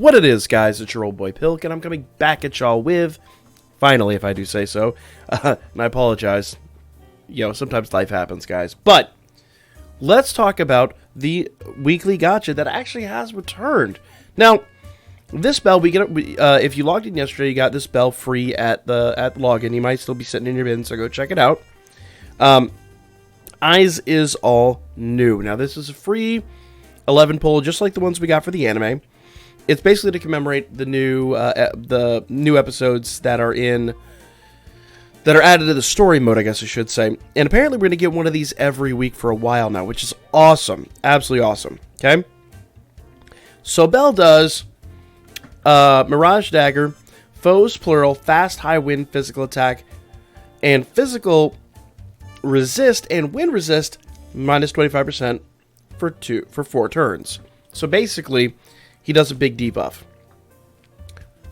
What it is, guys, it's your old boy Pilk, and I'm coming back at y'all with, finally, if I do say so, and I apologize, sometimes life happens, guys, but let's talk about the weekly gacha that actually has returned. Now, this bell, if you logged in yesterday, you got this bell free at login. You might still be sitting in your bin, so go check it out. Eyes is all new. Now, this is a free 11 pull, just like the ones we got for the anime. It's basically to commemorate the new episodes that are added to the story mode, I guess I should say. And apparently we're going to get one of these every week for a while now, which is awesome. Absolutely awesome. Okay? So Bell does Mirage Dagger, Foes Plural, Fast High Wind Physical Attack, and Physical Resist and Wind Resist minus 25% for 4 turns. So basically, he does a big debuff.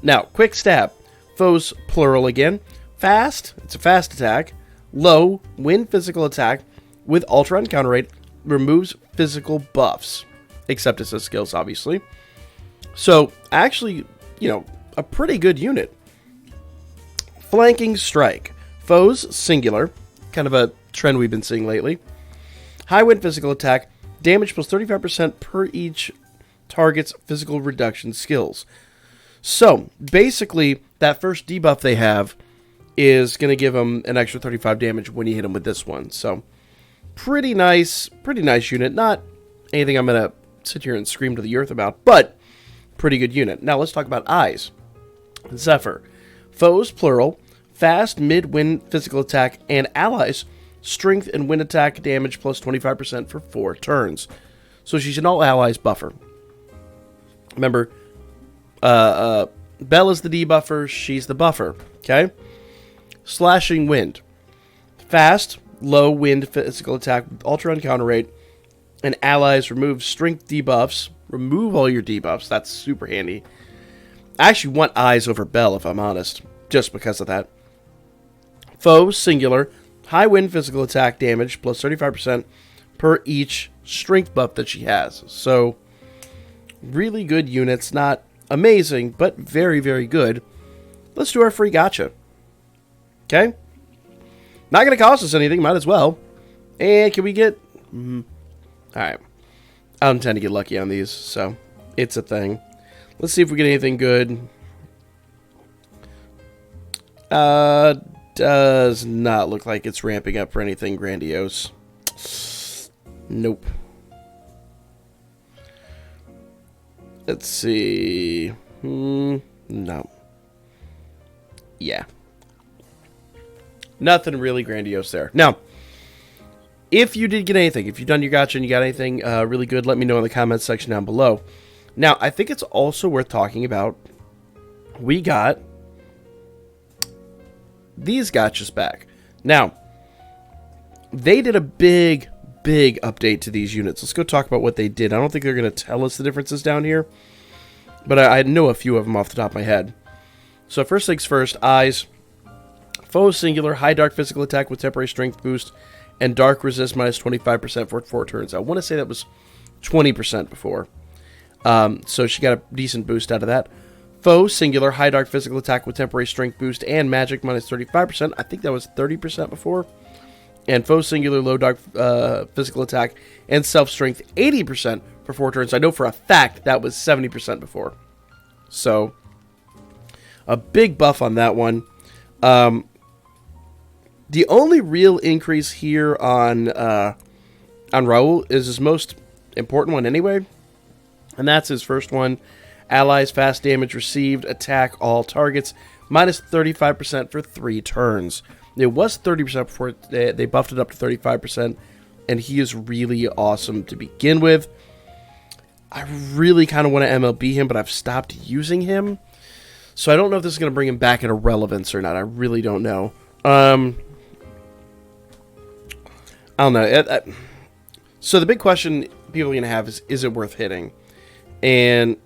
Now, Quick Stab. Foes Plural again. Fast, it's a fast attack. Low, Wind Physical Attack with Ultra Encounter Rate, removes physical buffs. Except it says skills, obviously. So, actually, a pretty good unit. Flanking Strike. Foes Singular. Kind of a trend we've been seeing lately. High Wind Physical Attack. Damage plus 35% per each target's physical reduction skills. So, basically, that first debuff they have is going to give them an extra 35 damage when you hit them with this one. So, pretty nice unit. Not anything I'm going to sit here and scream to the earth about, but pretty good unit. Now, let's talk about Eyes. Zephyr. Foes, plural. Fast, mid-wind physical attack, and allies. Strength and wind attack damage plus 25% for 4 turns. So, she's an all-allies buffer. Remember, Bell is the debuffer, she's the buffer, okay? Slashing Wind. Fast, low wind physical attack with Ultra Encounter Rate, and allies remove strength debuffs. Remove all your debuffs, that's super handy. I actually want Eyes over Bell, if I'm honest, just because of that. Foe, singular, high wind physical attack damage, plus 35% per each strength buff that she has. So, really good units, not amazing, but very, very good. Let's do our free gacha. Okay? Not going to cost us anything, might as well. And can we get... Alright. I don't tend to get lucky on these, so it's a thing. Let's see if we get anything good. Does not look like it's ramping up for anything grandiose. Nope. Let's see. No. Yeah. Nothing really grandiose there. Now, if you did get anything, if you've done your gacha and you got anything really good, let me know in the comments section down below. Now, I think it's also worth talking about, we got these gachas back. Now, they did a big update to these units. Let's go talk about what they did. I don't think they're going to tell us the differences down here, but I know a few of them off the top of my head. So first things first, Eyes. Foe singular, high dark physical attack with temporary strength boost, and dark resist minus 25% for 4 turns. I want to say that was 20% before. So she got a decent boost out of that. Foe singular, high dark physical attack with temporary strength boost and magic minus 35%. I think that was 30% before. And Foe singular, low dark physical attack and self-strength 80% for 4 turns. I know for a fact that was 70% before. So, a big buff on that one. The only real increase here on Raul is his most important one anyway. And that's his first one. Allies, fast damage received, attack all targets, minus 35% for 3 turns. It was 30% before they buffed it up to 35%, and he is really awesome to begin with. I really kind of want to MLB him, but I've stopped using him. So I don't know if this is going to bring him back into relevance or not. I really don't know. I don't know. So the big question people are going to have is it worth hitting? And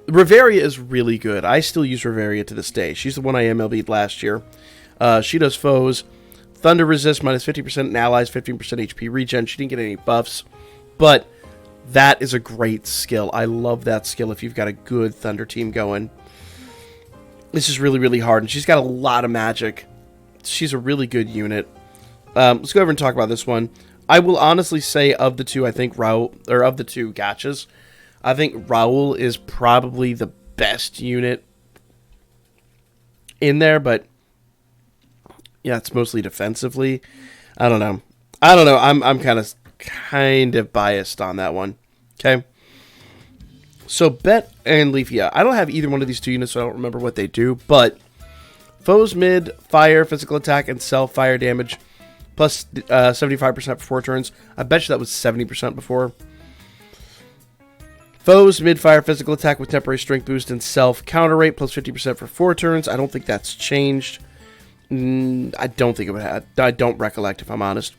Reveria is really good. I still use Reveria to this day. She's the one I MLB'd last year. She does foes. Thunder resist minus 50% and allies 15% HP regen. She didn't get any buffs. But That is a great skill. I love that skill if you've got a good Thunder team going. This is really, really hard, and she's got a lot of magic. She's a really good unit. Let's go over and talk about this one. I will honestly say of the two, I think Raul, or of the two gachas, I think Raul is probably the best unit in there, but yeah, it's mostly defensively. I don't know. I'm kind of biased on that one. Okay. So Bet and Leafia. I don't have either one of these two units, so I don't remember what they do, but foes mid, fire, physical attack, and self fire damage, plus 75% for 4 turns. I bet you that was 70% before. Foes mid, fire, physical attack with temporary strength boost and self counter rate, plus 50% for 4 turns. I don't think that's changed. I don't think it would have. I don't recollect, if I'm honest.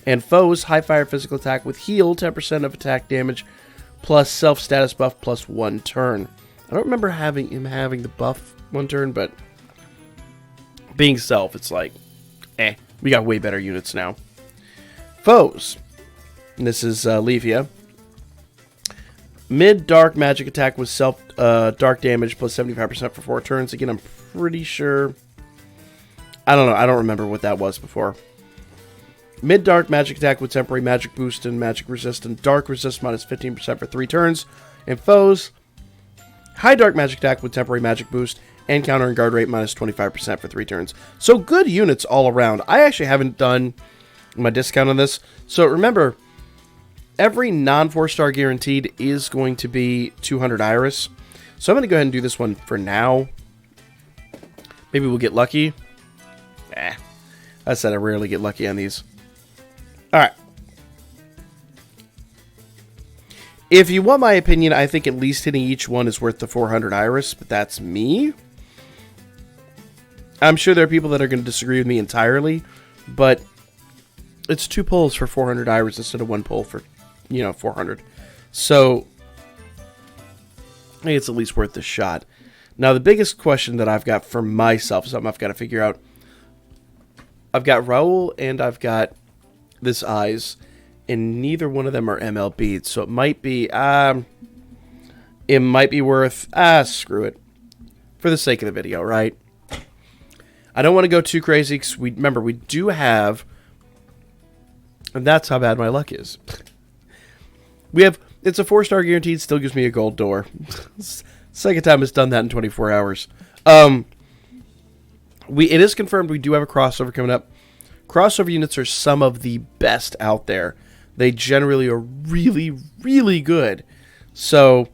And foes, high fire, physical attack with heal, 10% of attack damage, plus self status buff, plus 1 turn. I don't remember him having the buff 1 turn, but being self, it's like, we got way better units now. Foes. And this is Leafia. Mid dark magic attack with self dark damage plus 75% for 4 turns. Again, I'm pretty sure. I don't know. I don't remember what that was before. Mid dark magic attack with temporary magic boost and magic resist and dark resist minus 15% for 3 turns. And foes. High dark magic attack with temporary magic boost and counter and guard rate minus 25% for 3 turns. So good units all around. I actually haven't done my discount on this. So remember, every non-4-star guaranteed is going to be 200 Iris. So I'm going to go ahead and do this one for now. Maybe we'll get lucky. I said I rarely get lucky on these. Alright. If you want my opinion, I think at least hitting each one is worth the 400 Iris, but that's me. I'm sure there are people that are going to disagree with me entirely, but it's 2 pulls for 400 Iris instead of 1 pull for, 400. So, I think it's at least worth the shot. Now, the biggest question that I've got for myself, something I've got to figure out, I've got Raul and I've got this Eyes, and neither one of them are MLB'd, so it might be worth, screw it, for the sake of the video, right? I don't want to go too crazy, because we do have, and that's how bad my luck is. It's a 4-star guaranteed, still gives me a gold door. Second time it's done that in 24 hours. It is confirmed we do have a crossover coming up. Crossover units are some of the best out there. They generally are really, really good. So,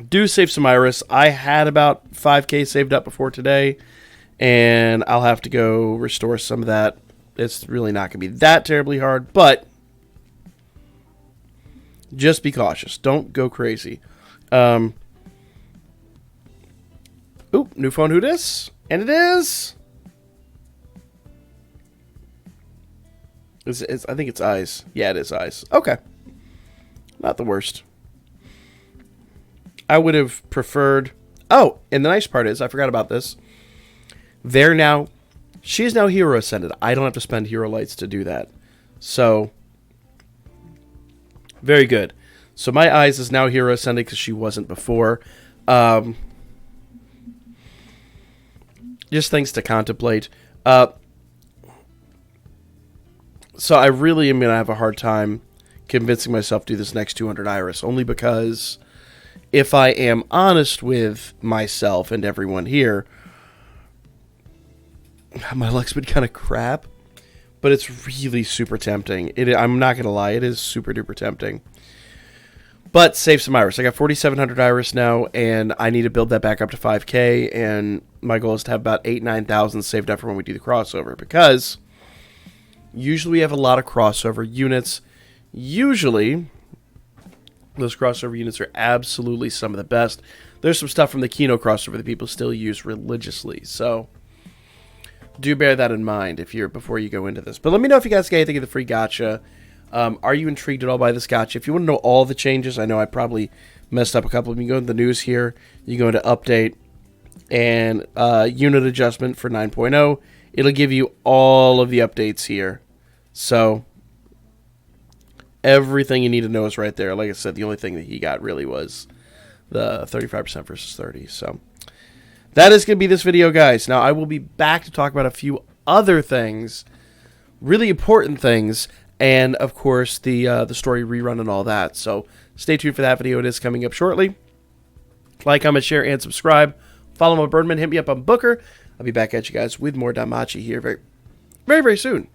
do save some Iris. I had about 5k saved up before today, and I'll have to go restore some of that. It's really not going to be that terribly hard, but just be cautious. Don't go crazy. New phone, who dis? And it is... I think it's Eyes. Yeah, it is Eyes. Okay. Not the worst. I would have preferred... Oh, and the nice part is, I forgot about this. She's now Hero Ascended. I don't have to spend Hero Lights to do that. So, very good. So my Eyes is now Hero Ascended because she wasn't before. Just things to contemplate. So I really am going to have a hard time convincing myself to do this next 200 Iris, only because if I am honest with myself and everyone here, my luck's been kind of crap, but it's really super tempting. I'm not going to lie, it is super duper tempting. But save some Iris. I got 4,700 Iris now, and I need to build that back up to 5k, and my goal is to have about 8,000-9,000 saved up for when we do the crossover, because usually we have a lot of crossover units. Usually, those crossover units are absolutely some of the best. There's some stuff from the Kino crossover that people still use religiously, so do bear that in mind before you go into this. But let me know if you guys get anything of the free gacha. Are you intrigued at all by this gacha? If you want to know all the changes, I know I probably messed up a couple of them. You go into the news here, you go into update, and unit adjustment for 9.0. It'll give you all of the updates here. So, everything you need to know is right there. Like I said, the only thing that he got really was the 35% versus 30. So that is going to be this video, guys. Now, I will be back to talk about a few other things, really important things, and, of course, the story rerun and all that. So stay tuned for that video. It is coming up shortly. Like, comment, share, and subscribe. Follow my Birdman. Hit me up on Booker. I'll be back at you guys with more Danmachi here very, very, very soon.